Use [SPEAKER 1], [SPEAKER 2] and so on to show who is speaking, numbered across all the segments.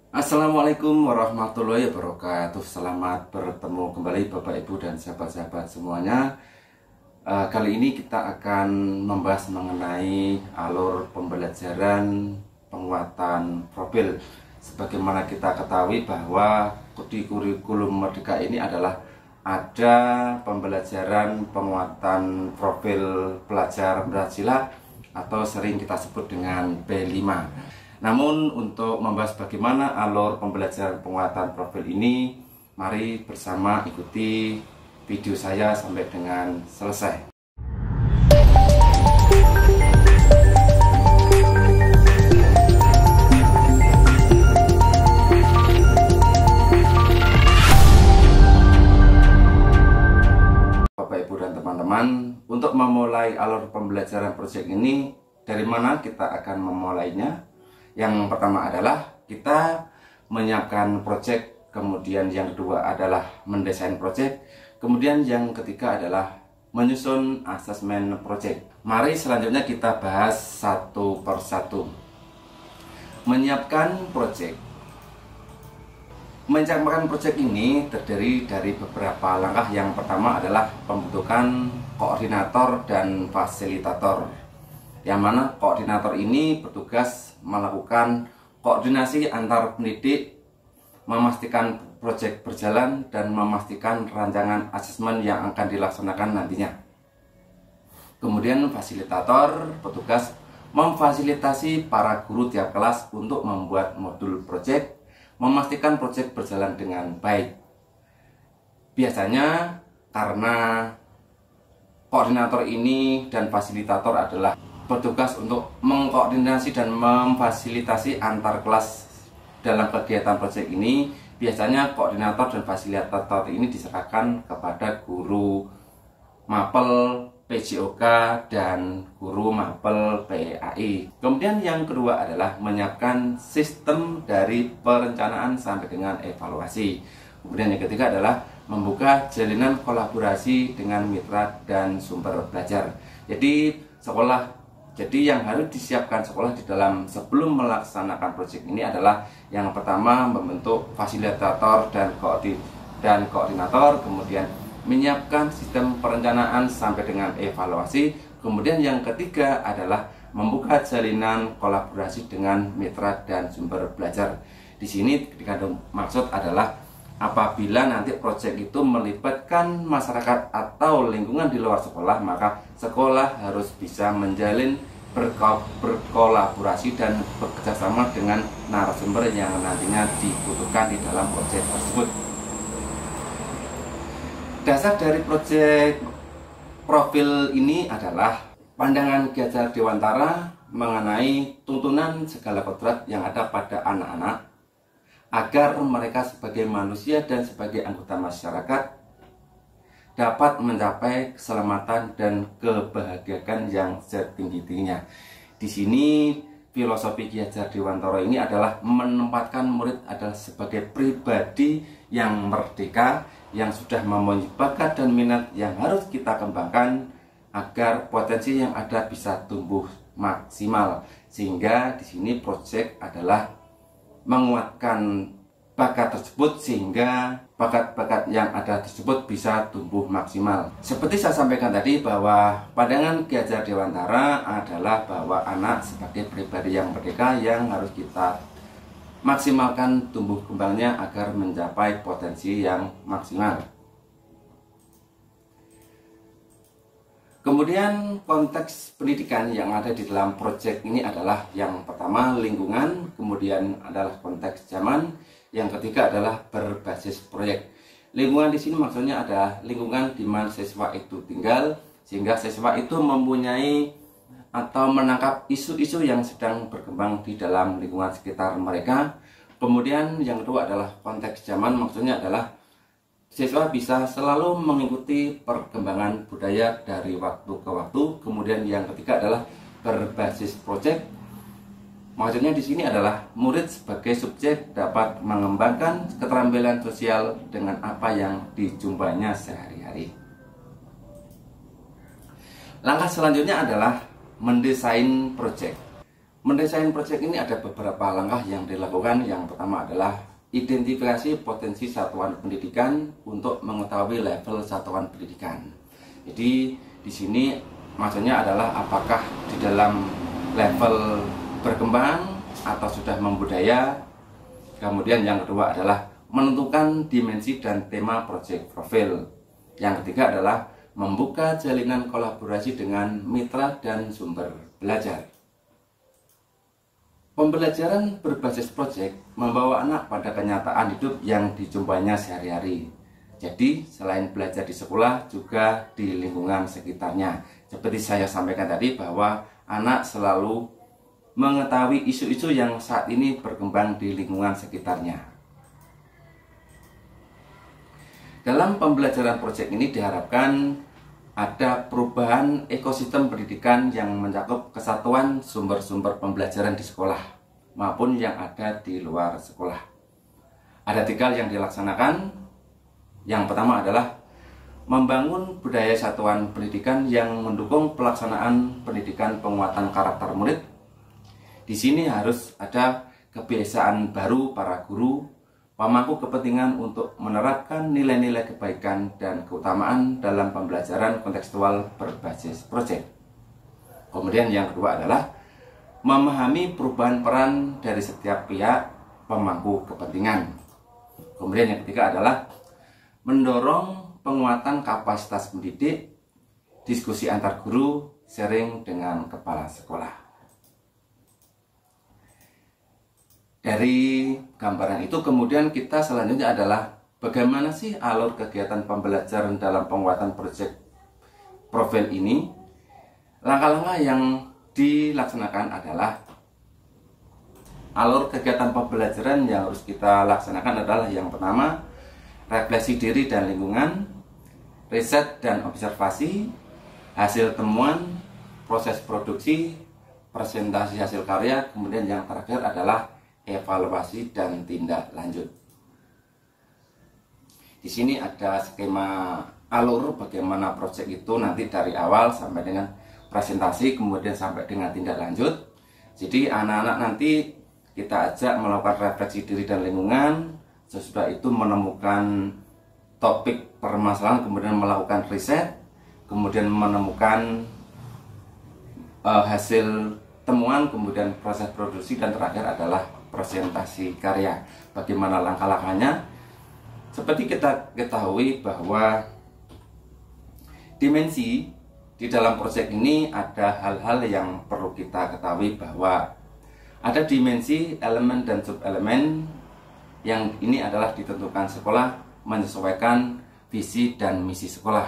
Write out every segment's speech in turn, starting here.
[SPEAKER 1] Assalamualaikum warahmatullahi wabarakatuh. Selamat bertemu kembali Bapak Ibu dan sahabat-sahabat semuanya. Kali ini kita akan membahas mengenai alur pembelajaran penguatan profil. Sebagaimana kita ketahui bahwa di kurikulum Merdeka ini adalah ada pembelajaran penguatan profil pelajar Pancasila atau sering kita sebut dengan P5. Namun untuk membahas bagaimana alur pembelajaran penguatan profil ini, mari bersama ikuti video saya sampai dengan selesai. Bapak, Ibu, dan teman-teman, untuk memulai alur pembelajaran proyek ini, dari mana kita akan memulainya? Yang pertama adalah kita menyiapkan proyek, kemudian yang kedua adalah mendesain proyek, kemudian yang ketiga adalah menyusun asesmen proyek. Mari selanjutnya kita bahas satu persatu. Menyiapkan proyek. Menyiapkan proyek ini terdiri dari beberapa langkah. Yang pertama adalah pembentukan koordinator dan fasilitator, yang mana koordinator ini bertugas melakukan koordinasi antar pendidik, memastikan proyek berjalan, dan memastikan rancangan asesmen yang akan dilaksanakan nantinya. Kemudian fasilitator bertugas memfasilitasi para guru tiap kelas untuk membuat modul proyek, memastikan proyek berjalan dengan baik. Biasanya karena koordinator ini dan fasilitator adalah bertugas untuk mengkoordinasi dan memfasilitasi antar kelas dalam kegiatan proyek ini, biasanya koordinator dan fasilitator ini diserahkan kepada guru mapel PJOK dan guru mapel PAI. Kemudian yang kedua adalah menyiapkan sistem dari perencanaan sampai dengan evaluasi. Kemudian yang ketiga adalah membuka jalinan kolaborasi dengan mitra dan sumber belajar. Jadi yang harus disiapkan sekolah di dalam sebelum melaksanakan proyek ini adalah yang pertama membentuk fasilitator dan koordinator, kemudian menyiapkan sistem perencanaan sampai dengan evaluasi, kemudian yang ketiga adalah membuka jalinan kolaborasi dengan mitra dan sumber belajar. Di sini dikandung maksud adalah apabila nanti proyek itu melibatkan masyarakat atau lingkungan di luar sekolah, maka sekolah harus bisa menjalin berkolaborasi dan bekerjasama dengan narasumber yang nantinya dibutuhkan di dalam proyek tersebut. Dasar dari proyek profil ini adalah pandangan Ki Hajar Dewantara mengenai tuntunan segala kodrat yang ada pada anak-anak, agar mereka sebagai manusia dan sebagai anggota masyarakat dapat mencapai keselamatan dan kebahagiaan yang setinggi-tingginya. Di sini filosofi Ki Hajar Dewantara ini adalah menempatkan murid adalah sebagai pribadi yang merdeka, yang sudah mempunyai bakat dan minat yang harus kita kembangkan agar potensi yang ada bisa tumbuh maksimal. Sehingga di sini proyek adalah menguatkan bakat tersebut sehingga bakat-bakat yang ada tersebut bisa tumbuh maksimal. Seperti saya sampaikan tadi bahwa pandangan Ki Hajar Dewantara adalah bahwa anak sebagai pribadi yang merdeka yang harus kita maksimalkan tumbuh kembangnya agar mencapai potensi yang maksimal. Kemudian konteks pendidikan yang ada di dalam proyek ini adalah yang pertama lingkungan, kemudian adalah konteks zaman, yang ketiga adalah berbasis proyek. Lingkungan di sini maksudnya adalah lingkungan di mana siswa itu tinggal, sehingga siswa itu mempunyai atau menangkap isu-isu yang sedang berkembang di dalam lingkungan sekitar mereka. Kemudian yang kedua adalah konteks zaman, maksudnya adalah siswa bisa selalu mengikuti perkembangan budaya dari waktu ke waktu. Kemudian yang ketiga adalah berbasis proyek. Maksudnya di sini adalah murid sebagai subjek dapat mengembangkan keterampilan sosial dengan apa yang dijumpainya sehari-hari. Langkah selanjutnya adalah mendesain proyek. Mendesain proyek ini ada beberapa langkah yang dilakukan. Yang pertama adalah identifikasi potensi satuan pendidikan untuk mengetahui level satuan pendidikan. Jadi di sini maksudnya adalah apakah di dalam level berkembang atau sudah membudaya. Kemudian yang kedua adalah menentukan dimensi dan tema proyek profil. Yang ketiga adalah membuka jalinan kolaborasi dengan mitra dan sumber belajar. Pembelajaran berbasis proyek membawa anak pada kenyataan hidup yang dijumpainya sehari-hari. Jadi selain belajar di sekolah juga di lingkungan sekitarnya. Seperti saya sampaikan tadi bahwa anak selalu mengetahui isu-isu yang saat ini berkembang di lingkungan sekitarnya. Dalam pembelajaran proyek ini diharapkan ada perubahan ekosistem pendidikan yang mencakup kesatuan sumber-sumber pembelajaran di sekolah maupun yang ada di luar sekolah. Ada 3 hal yang dilaksanakan. Yang pertama adalah membangun budaya satuan pendidikan yang mendukung pelaksanaan pendidikan penguatan karakter murid. Di sini harus ada kebiasaan baru para guru, pemangku kepentingan untuk menerapkan nilai-nilai kebaikan dan keutamaan dalam pembelajaran kontekstual berbasis proyek. Kemudian yang kedua adalah memahami perubahan peran dari setiap pihak pemangku kepentingan. Kemudian yang ketiga adalah mendorong penguatan kapasitas pendidik, diskusi antar guru, sharing dengan kepala sekolah. Dari gambaran itu kemudian kita selanjutnya adalah bagaimana sih alur kegiatan pembelajaran dalam penguatan proyek profil ini. Langkah-langkah yang dilaksanakan adalah alur kegiatan pembelajaran yang harus kita laksanakan adalah yang pertama, refleksi diri dan lingkungan, riset dan observasi, hasil temuan, proses produksi, presentasi hasil karya, kemudian yang terakhir adalah evaluasi dan tindak lanjut. Di sini ada skema alur bagaimana proyek itu nanti dari awal sampai dengan presentasi, kemudian sampai dengan tindak lanjut. Jadi anak-anak nanti kita ajak melakukan refleksi diri dan lingkungan, sesudah itu menemukan topik permasalahan, kemudian melakukan riset, kemudian menemukan hasil temuan, kemudian proses produksi, dan terakhir adalah presentasi karya. Bagaimana langkah-langkahnya? Seperti kita ketahui bahwa dimensi di dalam proyek ini ada hal-hal yang perlu kita ketahui, bahwa ada dimensi, elemen, dan sub-elemen yang ini adalah ditentukan sekolah menyesuaikan visi dan misi sekolah.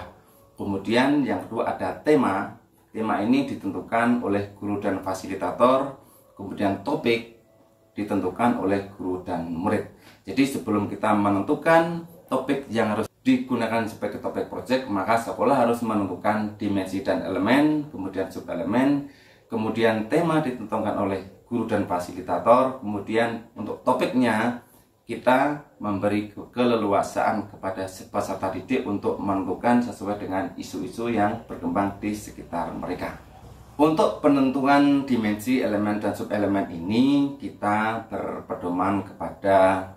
[SPEAKER 1] Kemudian yang kedua ada tema. Tema ini ditentukan oleh guru dan fasilitator. Kemudian topik ditentukan oleh guru dan murid. Jadi sebelum kita menentukan topik yang harus digunakan sebagai topik proyek, maka sekolah harus menentukan dimensi dan elemen, kemudian sub-elemen, kemudian tema ditentukan oleh guru dan fasilitator, kemudian untuk topiknya kita memberi keleluasaan kepada peserta didik untuk menentukan sesuai dengan isu-isu yang berkembang di sekitar mereka. Untuk penentuan dimensi, elemen, dan sub-elemen ini kita berpedoman kepada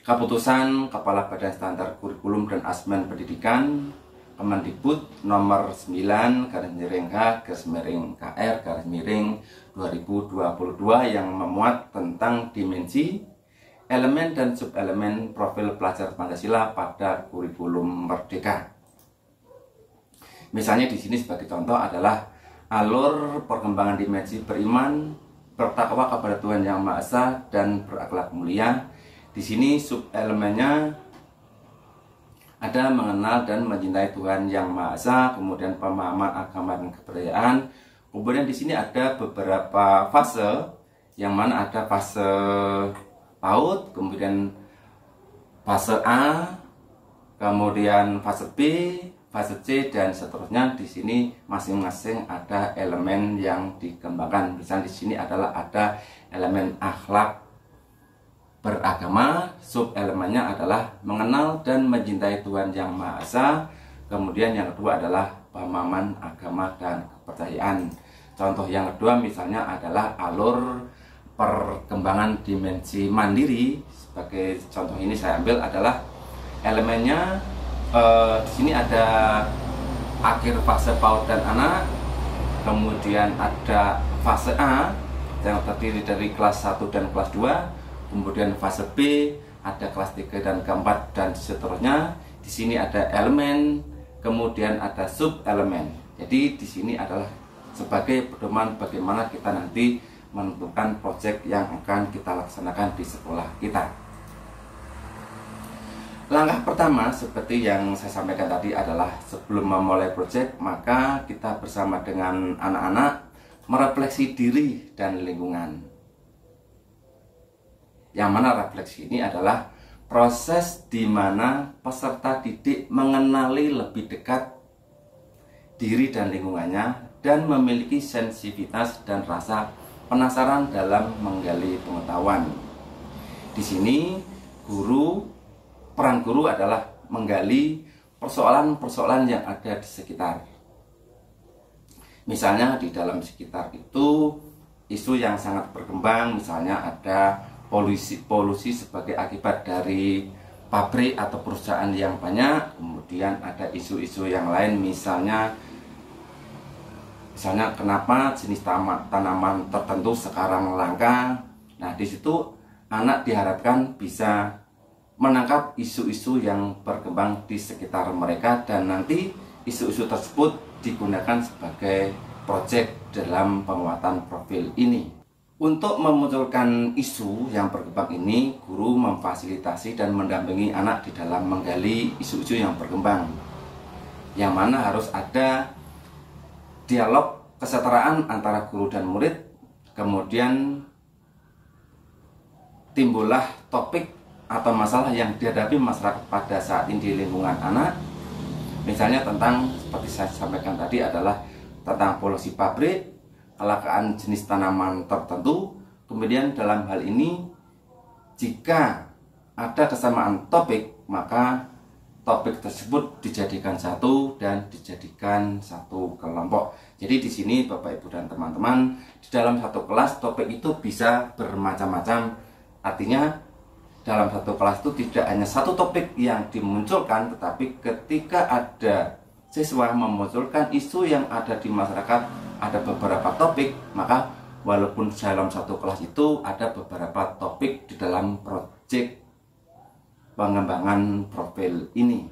[SPEAKER 1] keputusan Kepala Badan Standar Kurikulum dan Asesmen Pendidikan Kemendikbud nomor 9/KR/2022 yang memuat tentang dimensi, elemen, dan sub-elemen profil pelajar Pancasila pada kurikulum Merdeka. Misalnya di sini sebagai contoh adalah alur perkembangan dimensi beriman, bertakwa kepada Tuhan Yang Maha Esa, dan berakhlak mulia. Di sini sub-elemennya ada mengenal dan mencintai Tuhan Yang Maha Esa, kemudian pemahaman agama dan kebudayaan. Kemudian di sini ada beberapa fase, yang mana ada fase PAUD, kemudian fase A, kemudian fase B, fase C, dan seterusnya. Di sini masing-masing ada elemen yang dikembangkan. Misalnya di sini adalah ada elemen akhlak beragama, sub elemennya adalah mengenal dan mencintai Tuhan Yang Maha Esa. Kemudian yang kedua adalah pemahaman agama dan kepercayaan. Contoh yang kedua misalnya adalah alur perkembangan dimensi mandiri. Sebagai contoh ini saya ambil adalah elemennya di sini ada akhir fase PAUD dan anak, kemudian ada fase A yang terdiri dari kelas 1 dan kelas 2, kemudian fase B ada kelas 3 dan keempat dan seterusnya. Di sini ada elemen, kemudian ada sub elemen. Jadi di sini adalah sebagai pedoman bagaimana kita nanti menentukan proyek yang akan kita laksanakan di sekolah kita. Langkah pertama seperti yang saya sampaikan tadi adalah sebelum memulai proyek, maka kita bersama dengan anak-anak merefleksi diri dan lingkungan. Yang mana refleksi ini adalah proses di mana peserta didik mengenali lebih dekat diri dan lingkungannya dan memiliki sensitivitas dan rasa penasaran dalam menggali pengetahuan. Di sini peran guru adalah menggali persoalan-persoalan yang ada di sekitar. Misalnya di dalam sekitar itu isu yang sangat berkembang, misalnya ada polusi sebagai akibat dari pabrik atau perusahaan yang banyak. Kemudian ada isu-isu yang lain, misalnya kenapa jenis tanaman tertentu sekarang langka. Nah, di situ anak diharapkan bisa menangkap isu-isu yang berkembang di sekitar mereka dan nanti isu-isu tersebut digunakan sebagai proyek dalam penguatan profil ini. Untuk memunculkan isu yang berkembang ini, guru memfasilitasi dan mendampingi anak di dalam menggali isu-isu yang berkembang, yang mana harus ada dialog kesetaraan antara guru dan murid. Kemudian timbullah topik atau masalah yang dihadapi masyarakat pada saat ini di lingkungan anak. Misalnya tentang, seperti saya sampaikan tadi, adalah tentang polusi pabrik, kelangkaan jenis tanaman tertentu. Kemudian dalam hal ini, jika ada kesamaan topik, maka topik tersebut dijadikan satu dan dijadikan satu kelompok. Jadi di sini Bapak Ibu dan teman-teman, di dalam satu kelas topik itu bisa bermacam-macam. Artinya dalam satu kelas itu tidak hanya satu topik yang dimunculkan, tetapi ketika ada siswa memunculkan isu yang ada di masyarakat, ada beberapa topik, maka walaupun dalam satu kelas itu ada beberapa topik di dalam proyek pengembangan profil ini.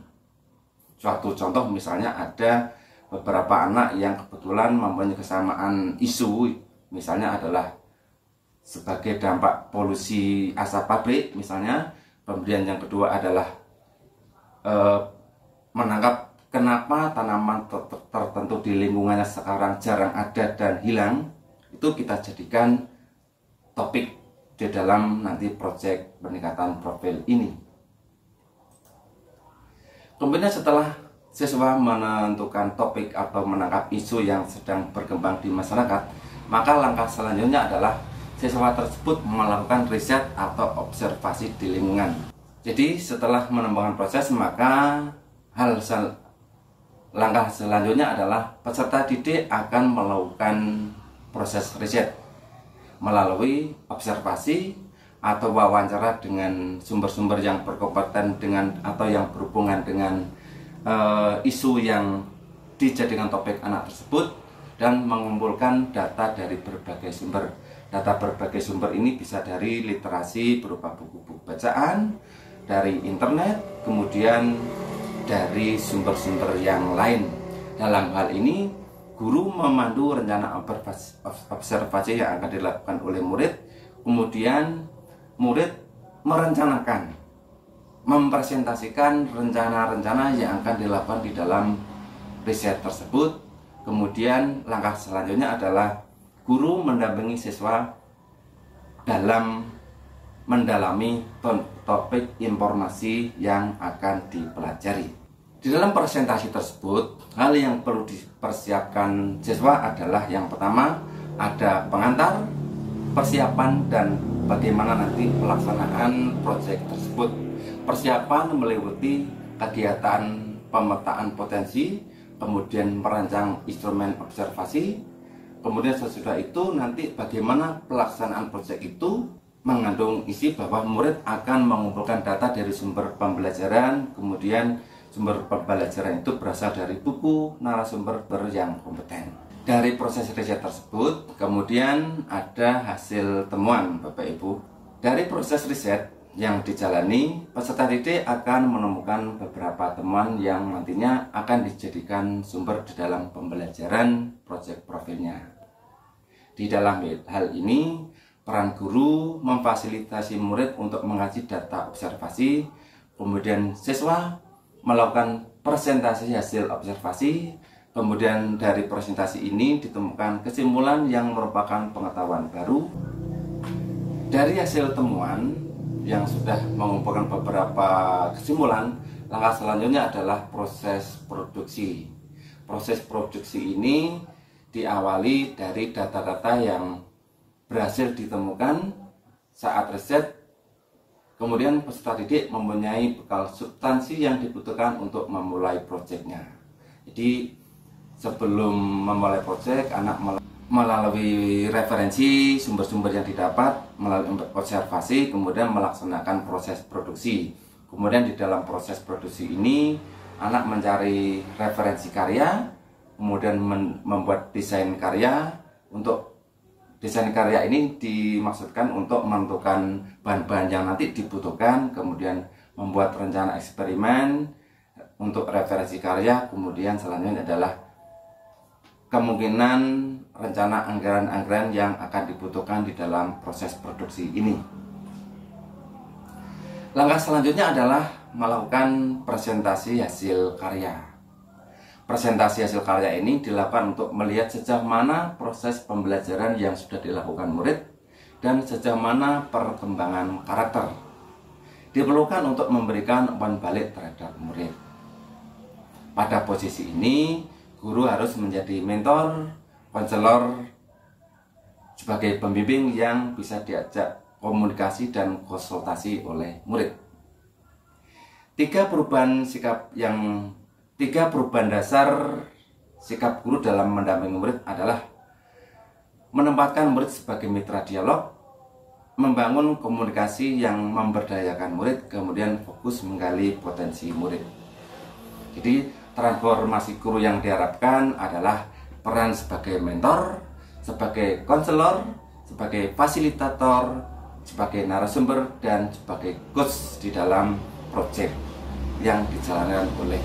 [SPEAKER 1] Suatu contoh misalnya ada beberapa anak yang kebetulan mempunyai kesamaan isu, misalnya adalah sebagai dampak polusi asap pabrik misalnya. Kemudian yang kedua adalah menangkap kenapa tanaman tertentu di lingkungannya sekarang jarang ada dan hilang. Itu kita jadikan topik di dalam nanti proyek peningkatan profil ini. Kemudian setelah siswa menentukan topik atau menangkap isu yang sedang berkembang di masyarakat, maka langkah selanjutnya adalah siswa tersebut melakukan riset atau observasi di lingkungan. Jadi setelah menemukan proses, maka langkah selanjutnya adalah peserta didik akan melakukan proses riset melalui observasi atau wawancara dengan sumber-sumber yang berkompeten dengan atau yang berhubungan dengan isu yang dijadikan topik anak tersebut, dan mengumpulkan data dari berbagai sumber. Data berbagai sumber ini bisa dari literasi berupa buku-buku bacaan, dari internet, kemudian dari sumber-sumber yang lain. Dalam hal ini, guru memandu rencana observasi yang akan dilakukan oleh murid, kemudian murid merencanakan, mempresentasikan rencana-rencana yang akan dilakukan di dalam riset tersebut. Kemudian langkah selanjutnya adalah guru mendampingi siswa dalam mendalami topik informasi yang akan dipelajari. Di dalam presentasi tersebut, hal yang perlu dipersiapkan siswa adalah yang pertama, ada pengantar, persiapan, dan bagaimana nanti pelaksanaan proyek tersebut. Persiapan meliputi kegiatan pemetaan potensi, kemudian merancang instrumen observasi, Kemudian sesudah itu nanti bagaimana pelaksanaan proyek itu mengandung isi bahwa murid akan mengumpulkan data dari sumber pembelajaran, kemudian sumber pembelajaran itu berasal dari buku, narasumber yang kompeten. Dari proses riset tersebut, kemudian ada hasil temuan Bapak Ibu. Dari proses riset yang dijalani, peserta didik akan menemukan beberapa temuan yang nantinya akan dijadikan sumber di dalam pembelajaran proyek profilnya. Di dalam hal ini, peran guru memfasilitasi murid untuk mengaji data observasi, kemudian siswa melakukan presentasi hasil observasi, kemudian dari presentasi ini ditemukan kesimpulan yang merupakan pengetahuan baru. Dari hasil temuan yang sudah mengumpulkan beberapa kesimpulan, langkah selanjutnya adalah proses produksi. Proses produksi ini diawali dari data-data yang berhasil ditemukan saat riset, kemudian peserta didik mempunyai bekal substansi yang dibutuhkan untuk memulai proyeknya. Jadi sebelum memulai proyek, anak melalui referensi sumber-sumber yang didapat, melalui observasi, kemudian melaksanakan proses produksi. Kemudian di dalam proses produksi ini, anak mencari referensi karya, kemudian membuat desain karya. Untuk desain karya ini dimaksudkan untuk menentukan bahan-bahan yang nanti dibutuhkan, kemudian membuat rencana eksperimen untuk referensi karya, kemudian selanjutnya adalah kemungkinan rencana anggaran-anggaran yang akan dibutuhkan di dalam proses produksi ini. Langkah selanjutnya adalah melakukan presentasi hasil karya. Presentasi hasil karya ini dilakukan untuk melihat sejauh mana proses pembelajaran yang sudah dilakukan murid dan sejauh mana perkembangan karakter. Diperlukan untuk memberikan umpan balik terhadap murid. Pada posisi ini, guru harus menjadi mentor, konselor, sebagai pembimbing yang bisa diajak komunikasi dan konsultasi oleh murid. Tiga perubahan dasar sikap guru dalam mendampingi murid adalah menempatkan murid sebagai mitra dialog, membangun komunikasi yang memberdayakan murid, kemudian fokus menggali potensi murid. Jadi transformasi guru yang diharapkan adalah peran sebagai mentor, sebagai konselor, sebagai fasilitator, sebagai narasumber, dan sebagai coach di dalam proyek yang dijalankan oleh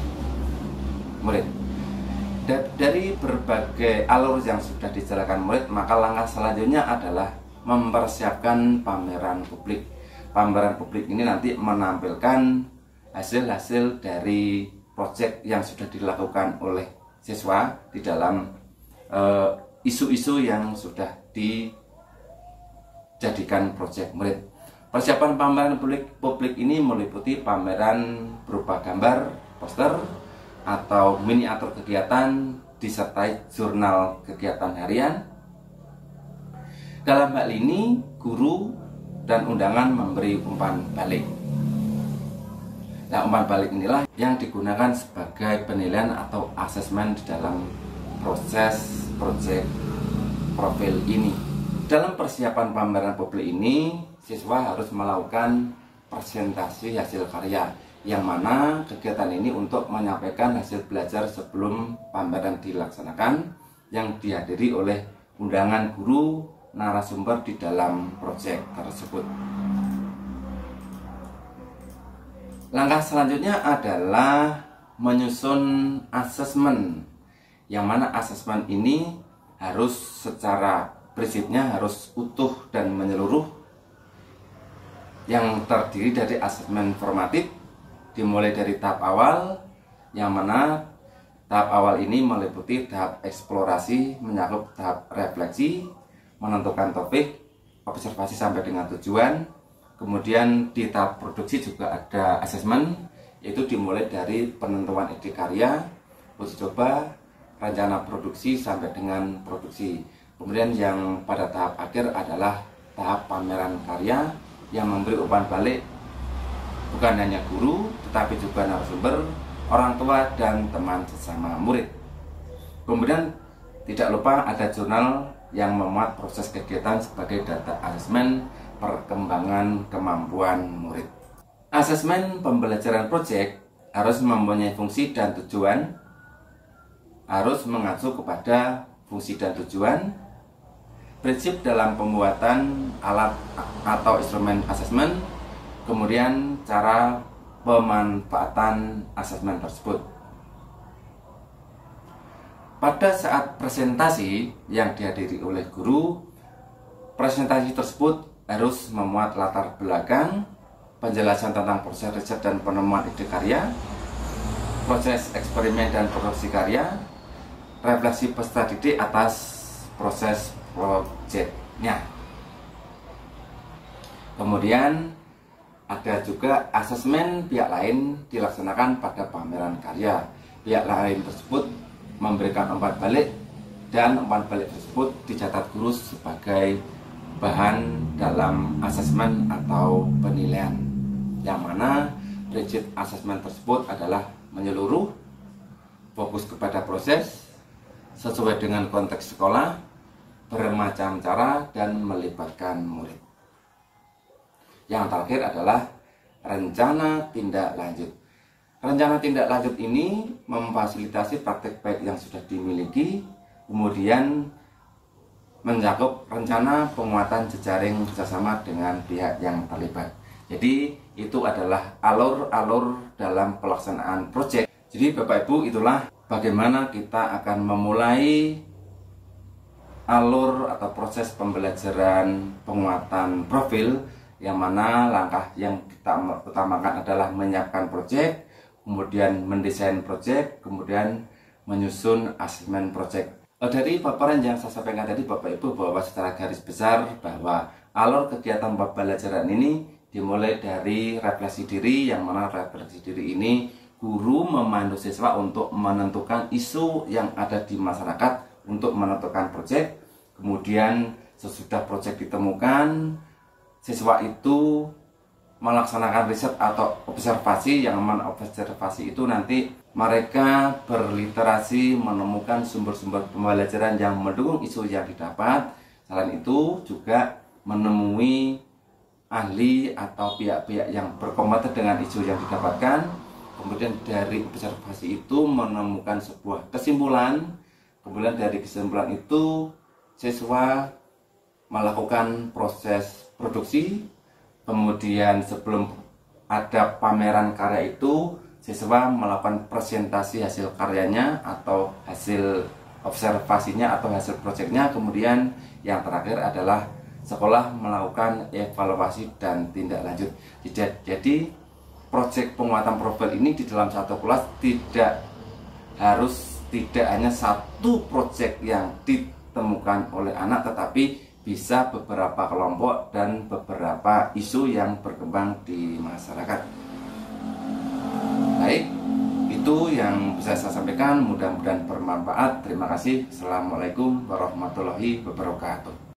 [SPEAKER 1] murid. Dari berbagai alur yang sudah dijalankan murid, maka langkah selanjutnya adalah mempersiapkan pameran publik. Pameran publik ini nanti menampilkan hasil-hasil dari proyek yang sudah dilakukan oleh siswa di dalam isu-isu yang sudah dijadikan proyek murid. Persiapan pameran publik ini meliputi pameran berupa gambar, poster, atau miniatur kegiatan disertai jurnal kegiatan harian. Dalam hal ini, guru dan undangan memberi umpan balik. Nah, umpan balik inilah yang digunakan sebagai penilaian atau asesmen di dalam proses proyek profil ini. Dalam persiapan pameran publik ini, siswa harus melakukan presentasi hasil karya, yang mana kegiatan ini untuk menyampaikan hasil belajar sebelum pameran dilaksanakan, yang dihadiri oleh undangan guru, narasumber di dalam proyek tersebut. Langkah selanjutnya adalah menyusun asesmen, yang mana asesmen ini harus secara prinsipnya harus utuh dan menyeluruh, yang terdiri dari asesmen formatif, dimulai dari tahap awal, yang mana tahap awal ini meliputi tahap eksplorasi, mencakup tahap refleksi, menentukan topik, observasi sampai dengan tujuan. Kemudian di tahap produksi juga ada asesmen, yaitu dimulai dari penentuan ide karya, uji coba, rencana produksi sampai dengan produksi. Kemudian yang pada tahap akhir adalah tahap pameran karya, yang memberi umpan balik bukan hanya guru, tetapi juga narasumber, orang tua, dan teman sesama murid. Kemudian Tidak lupa ada jurnal yang memuat proses kegiatan sebagai data asesmen perkembangan kemampuan murid. Asesmen pembelajaran proyek harus mempunyai fungsi dan tujuan, harus mengacu kepada fungsi dan tujuan, prinsip dalam pembuatan alat atau instrumen asesmen, kemudian cara pemanfaatan asesmen tersebut. Pada saat presentasi yang dihadiri oleh guru, presentasi tersebut harus memuat latar belakang, penjelasan tentang proses riset dan penemuan ide karya, proses eksperimen dan produksi karya, refleksi peserta didik atas proses proyeknya. Kemudian ada juga asesmen pihak lain dilaksanakan pada pameran karya. Pihak lain tersebut memberikan umpan balik dan umpan balik tersebut dicatat guru sebagai bahan dalam asesmen atau penilaian, yang mana prinsip asesmen tersebut adalah menyeluruh, fokus kepada proses, sesuai dengan konteks sekolah, bermacam cara, dan melibatkan murid. Yang terakhir adalah rencana tindak lanjut. Rencana tindak lanjut ini memfasilitasi praktek baik yang sudah dimiliki, kemudian mencakup rencana penguatan jejaring kerjasama dengan pihak yang terlibat. Jadi itu adalah alur-alur dalam pelaksanaan proyek. Jadi Bapak Ibu, itulah bagaimana kita akan memulai alur atau proses pembelajaran penguatan profil, yang mana langkah yang kita utamakan adalah menyiapkan proyek, kemudian mendesain proyek, kemudian menyusun asesmen proyek. Dari paparan yang saya sampaikan tadi Bapak Ibu, bahwa secara garis besar bahwa alur kegiatan pembelajaran ini dimulai dari refleksi diri, yang mana refleksi diri ini guru memandu siswa untuk menentukan isu yang ada di masyarakat untuk menentukan proyek. Kemudian sesudah proyek ditemukan, siswa itu melaksanakan riset atau observasi, yang mana observasi itu nanti mereka berliterasi menemukan sumber-sumber pembelajaran yang mendukung isu yang didapat. Selain itu juga menemui ahli atau pihak-pihak yang berkompeten dengan isu yang didapatkan. Kemudian dari observasi itu menemukan sebuah kesimpulan. Kemudian dari kesimpulan itu siswa melakukan proses produksi. Kemudian sebelum ada pameran karya itu, siswa melakukan presentasi hasil karyanya atau hasil observasinya atau hasil proyeknya. Kemudian yang terakhir adalah sekolah melakukan evaluasi dan tindak lanjut. Jadi proyek penguatan profil ini di dalam satu kelas tidak hanya satu proyek yang ditemukan oleh anak, tetapi bisa beberapa kelompok dan beberapa isu yang berkembang di masyarakat. Baik, itu yang bisa saya sampaikan, mudah-mudahan bermanfaat. Terima kasih. Assalamualaikum warahmatullahi wabarakatuh.